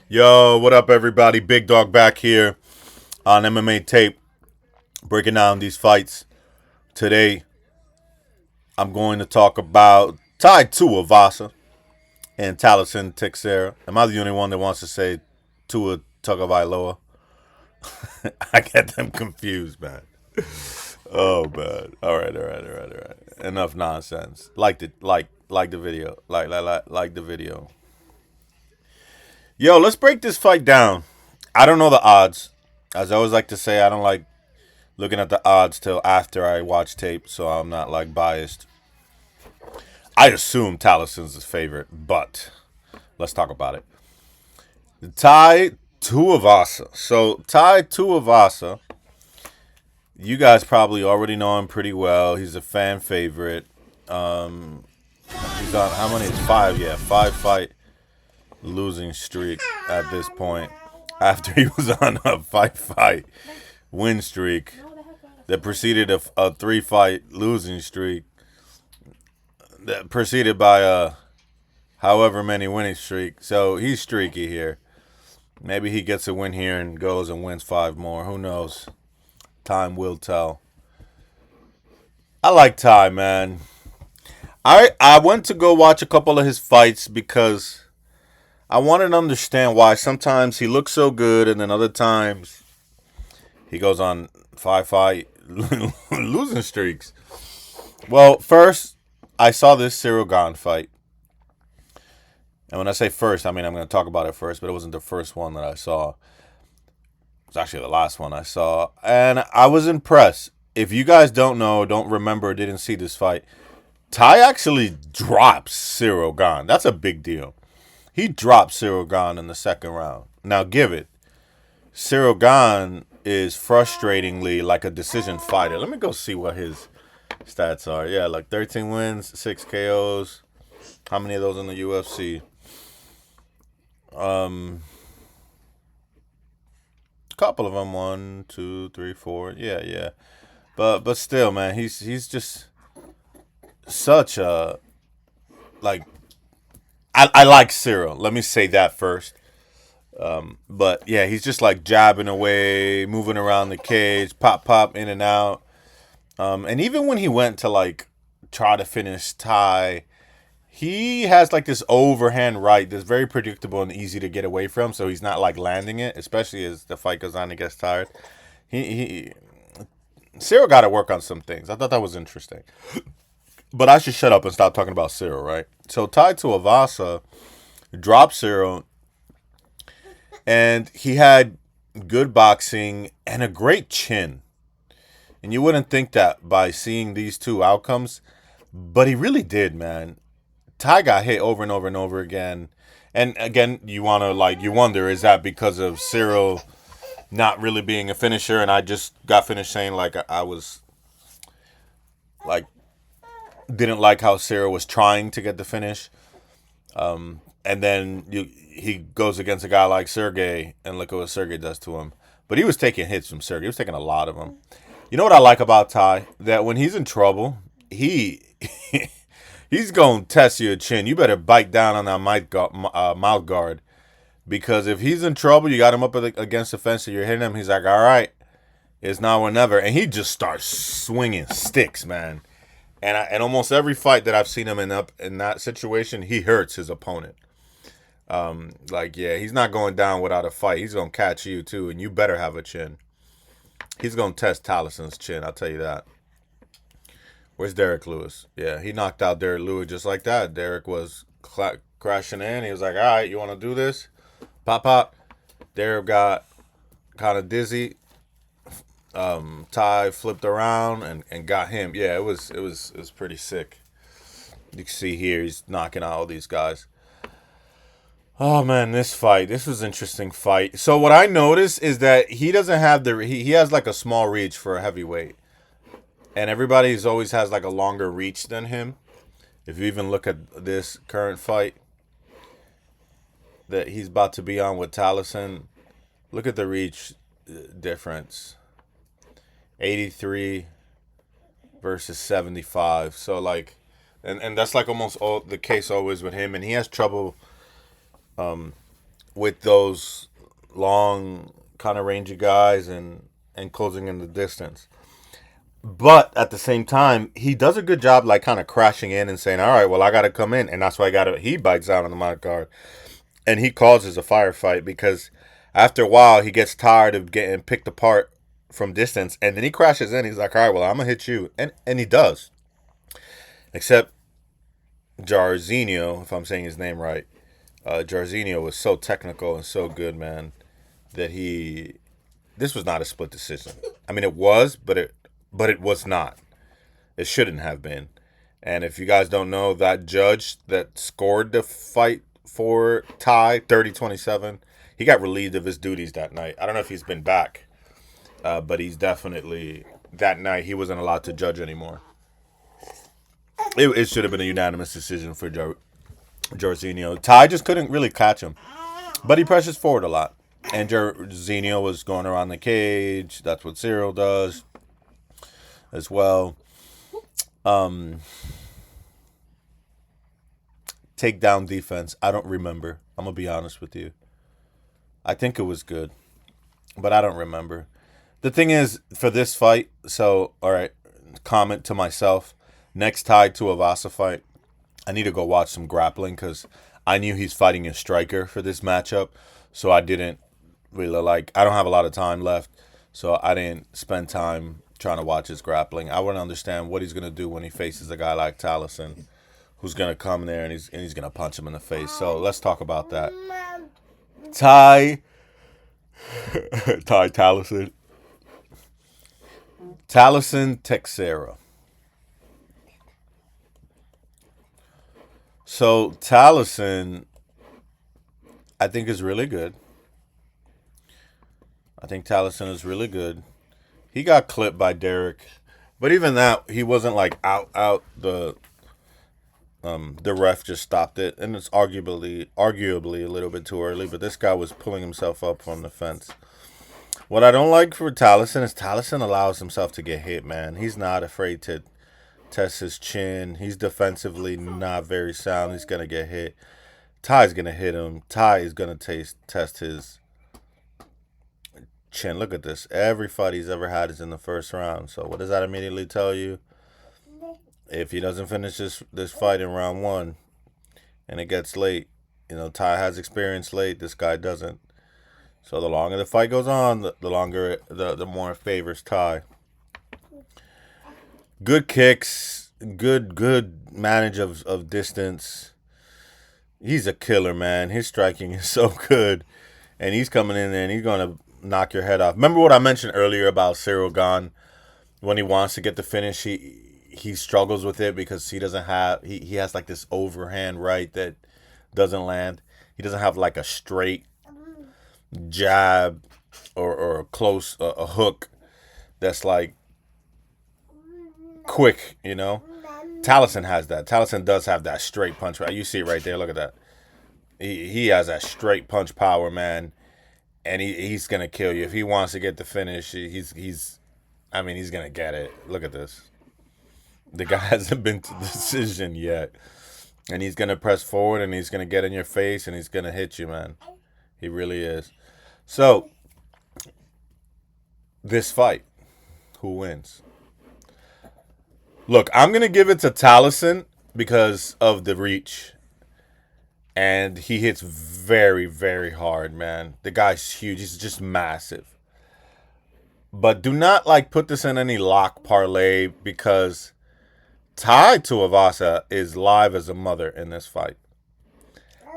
Yo, what up, everybody? Big Dog back here on MmaTape, breaking down these fights. Today, I'm going to talk about Tuivasa and Tallison Teixeira. Am I the only one that wants to say Tua Tagovailoa? I get them confused, man. Oh man. All right. Enough nonsense. Like the video. Like the video. Yo, let's break this fight down. I don't know the odds. As I always like to say, I don't like looking at the odds till after I watch tape, so I'm not like biased. I assume Tallison's his favorite, but let's talk about it. Tai Tuivasa. So Tai Tuivasa, you guys probably already know him pretty well. He's a fan favorite. He's on how many? It's five. Yeah, 5 fight losing streak at this point. After he was on a 5 fight win streak that preceded a 3 fight losing streak that preceded by a however many winning streak. So he's streaky here. Maybe he gets a win here and goes and wins 5 more. Who knows? Time will tell. I like Ty, man. I went to go watch a couple of his fights because I wanted to understand why sometimes he looks so good and then other times he goes on 5 fight losing streaks. Well, first, I saw this Cyril Gane fight. And when I say first, I mean I'm going to talk about it first, but it wasn't the first one that I saw. It was actually the last one I saw. And I was impressed. If you guys don't know, don't remember, didn't see this fight, Ty actually drops Cyril Gane. That's a big deal. He dropped Cyril Gane in the second round. Now, give it. Cyril Gane is frustratingly like a decision fighter. Let me go see what his stats are. Yeah, like 13 wins, 6 KOs. How many of those in the UFC? A couple of them. 1, 2, 3, 4. Yeah. But still, man, he's just such a like. I like Cyril. Let me say that first. But yeah, he's just like jabbing away, moving around the cage, pop in and out. And even when he went to like try to finish Ty, he has like this overhand right that's very predictable and easy to get away from. So he's not like landing it, especially as the fight goes on and gets tired. He Cyril got to work on some things. I thought that was interesting. But I should shut up and stop talking about Cyril, right? So Tai Tuivasa dropped Cyril, and he had good boxing and a great chin. And you wouldn't think that by seeing these two outcomes, but he really did, man. Ty got hit over and over and over again. And again, you wonder, is that because of Cyril not really being a finisher? And I just got finished saying like I was like didn't like how Cyril was trying to get the finish. And then he goes against a guy like Sergey, and look at what Sergey does to him. But he was taking hits from Sergey. He was taking a lot of them. You know what I like about Ty? That when he's in trouble, he's going to test your chin. You better bite down on that mouth guard. Because if he's in trouble, you got him up against the fence, and you're hitting him, he's like, all right, it's now or never. And he just starts swinging sticks, man. And almost every fight that I've seen him in that situation, he hurts his opponent. He's not going down without a fight. He's gonna catch you too, and you better have a chin. He's gonna test Tallison's chin. I'll tell you that. Where's Derek Lewis? Yeah, he knocked out Derek Lewis just like that. Derek was crashing in. He was like, "All right, you want to do this? Pop." Derek got kind of dizzy. Ty flipped around and got him. Yeah, it was pretty sick. You can see here he's knocking out all these guys. Oh man, this was an interesting fight. So what I noticed is that he doesn't have he has like a small reach for a heavyweight, and everybody's always has like a longer reach than him. If you even look at this current fight that he's about to be on with Tallison, look at the reach difference. 83 versus 75. So like, and that's like almost all the case always with him, and he has trouble with those long kind of rangy guys and closing in the distance. But at the same time, he does a good job, like kind of crashing in and saying, "All right, well, I got to come in," and that's why I got to. He bites out on the mod card, and he causes a firefight because after a while he gets tired of getting picked apart from distance, and then he crashes in. He's like, "All right, well, I'm gonna hit you," and he does. Except Jarzinho, if I'm saying his name right, Jarzinho was so technical and so good, man, that he. This was not a split decision. I mean, it was, but it was not. It shouldn't have been. And if you guys don't know, that judge that scored the fight for Ty 30-27, he got relieved of his duties that night. I don't know if he's been back, but he's definitely that night he wasn't allowed to judge anymore. It should have been a unanimous decision for Jorginho. Ty just couldn't really catch him, but he presses forward a lot. And Jorginho was going around the cage. That's what Cyril does as well. Takedown defense. I don't remember. I'm going to be honest with you. I think it was good, but I don't remember. The thing is, for this fight, so, all right, comment to myself. Next Ty Tuivasa fight, I need to go watch some grappling because I knew he's fighting a striker for this matchup, so I didn't really I don't have a lot of time left, so I didn't spend time trying to watch his grappling. I want to understand what he's going to do when he faces a guy like Tallison, who's going to come there and he's going to punch him in the face. So let's talk about that. Tallison. Tallison Teixeira. So Tallison, I think, is really good. I think Tallison is really good. He got clipped by Derek, but even that, he wasn't like out. The ref just stopped it, and it's arguably a little bit too early. But this guy was pulling himself up from the fence. What I don't like for Tallison is Tallison allows himself to get hit, man. He's not afraid to test his chin. He's defensively not very sound. He's gonna get hit. Ty's gonna hit him. Ty is gonna test his chin. Look at this. Every fight he's ever had is in the first round. So what does that immediately tell you? If he doesn't finish this fight in round one and it gets late, Ty has experience late. This guy doesn't. So the longer the fight goes on, the more it favors Ty. Good kicks, good manage of distance. He's a killer, man. His striking is so good. And he's coming in there and he's going to knock your head off. Remember what I mentioned earlier about Cyril Gane? When he wants to get the finish, he struggles with it because he doesn't have, he has like this overhand right that doesn't land. He doesn't have like a straight jab or a close, a hook that's like quick, Tallison has that. Tallison does have that straight punch. Right? You see it right there. Look at that. He has that straight punch power, man. And he's going to kill you. If he wants to get the finish, he's going to get it. Look at this. The guy hasn't been to decision yet. And he's going to press forward and he's going to get in your face and he's going to hit you, man. He really is. So, this fight, who wins? Look, I'm going to give it to Tallison because of the reach. And he hits very, very hard, man. The guy's huge. He's just massive. But do not, put this in any lock parlay because Ty Tuivasa is live as a mother in this fight.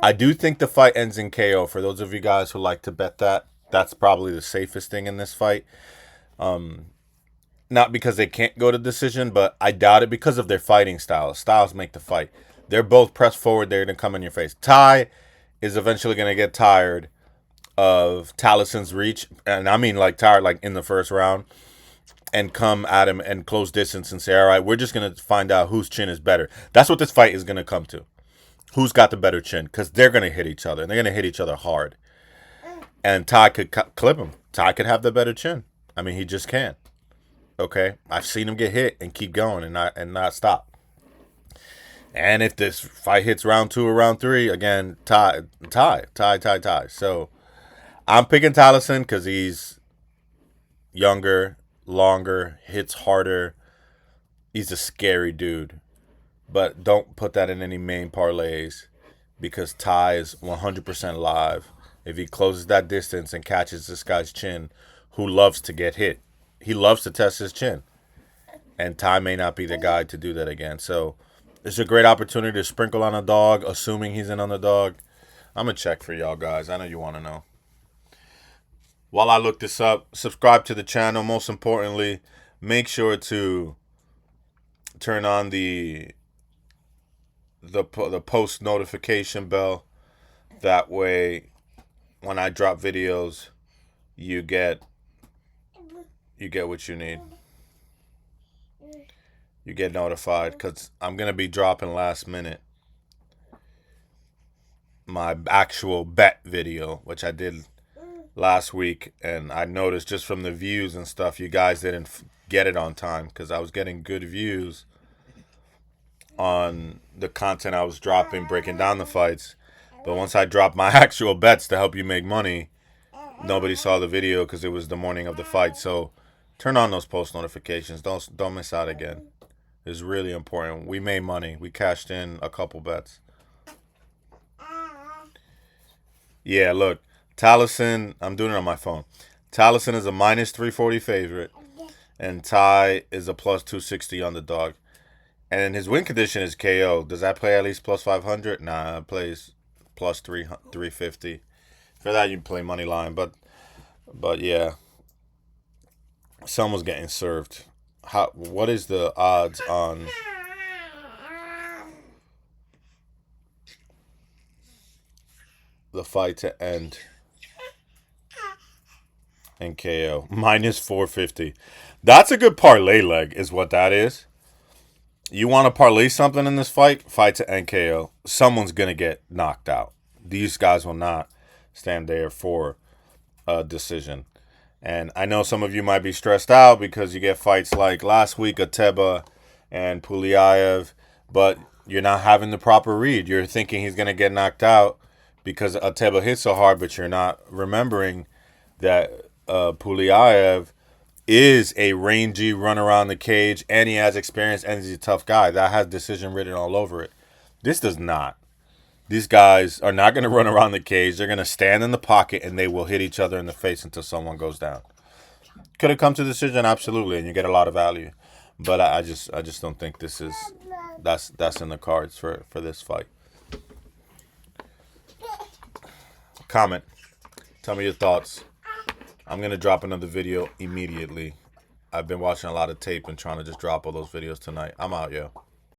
I do think the fight ends in KO. For those of you guys who like to bet that, that's probably the safest thing in this fight. Not because they can't go to decision, but I doubt it because of their fighting styles. Styles make the fight. They're both pressed forward. They're going to come in your face. Ty is eventually going to get tired of Tallison's reach. And I mean tired in the first round. And come at him and close distance and say, all right, we're just going to find out whose chin is better. That's what this fight is going to come to. Who's got the better chin? Because they're going to hit each other. And they're going to hit each other hard. And Ty could clip him. Ty could have the better chin. I mean, he just can't. Okay? I've seen him get hit and keep going and not stop. And if this fight hits round 2 or round 3, again, tie. So I'm picking Tallison because he's younger, longer, hits harder. He's a scary dude. But don't put that in any main parlays because Ty is 100% live. If he closes that distance and catches this guy's chin, who loves to get hit, he loves to test his chin. And Ty may not be the guy to do that again. So it's a great opportunity to sprinkle on a dog, assuming he's an underdog. I'm going to check for y'all guys. I know you want to know. While I look this up, subscribe to the channel. Most importantly, make sure to turn on the post notification bell. That way, when I drop videos, you get what you need. You get notified because I'm going to be dropping last minute my actual bet video, which I did last week. And I noticed just from the views and stuff, you guys didn't get it on time because I was getting good views on the content I was dropping, breaking down the fights. But once I dropped my actual bets to help you make money, nobody saw the video because it was the morning of the fight. So turn on those post notifications. Don't miss out again. It's really important. We made money. We cashed in a couple bets. Yeah, look. Tallison, I'm doing it on my phone. Tallison is a minus 340 favorite. And Ty is a plus 260 underdog. And his win condition is KO. Does that play at least plus 500? Nah, it plays plus 350. For that, you play money line. But yeah. Someone's getting served. What is the odds on the fight to end and KO? Minus 450. That's a good parlay leg is what that is. You want to parlay something in this fight to end KO. Someone's going to get knocked out. These guys will not stand there for a decision. And I know some of you might be stressed out because you get fights like last week, Ateba and Puliaev, but you're not having the proper read. You're thinking he's going to get knocked out because Ateba hit so hard, but you're not remembering that Puliaev is a rangy run around the cage, and he has experience, and he's a tough guy. That has decision written all over it. This does not. These guys are not going to run around the cage. They're going to stand in the pocket, and they will hit each other in the face until someone goes down. Could it come to decision? Absolutely, and you get a lot of value. But I just don't think this is that's in the cards for this fight. Comment. Tell me your thoughts. I'm going to drop another video immediately. I've been watching a lot of tape and trying to just drop all those videos tonight. I'm out, yo.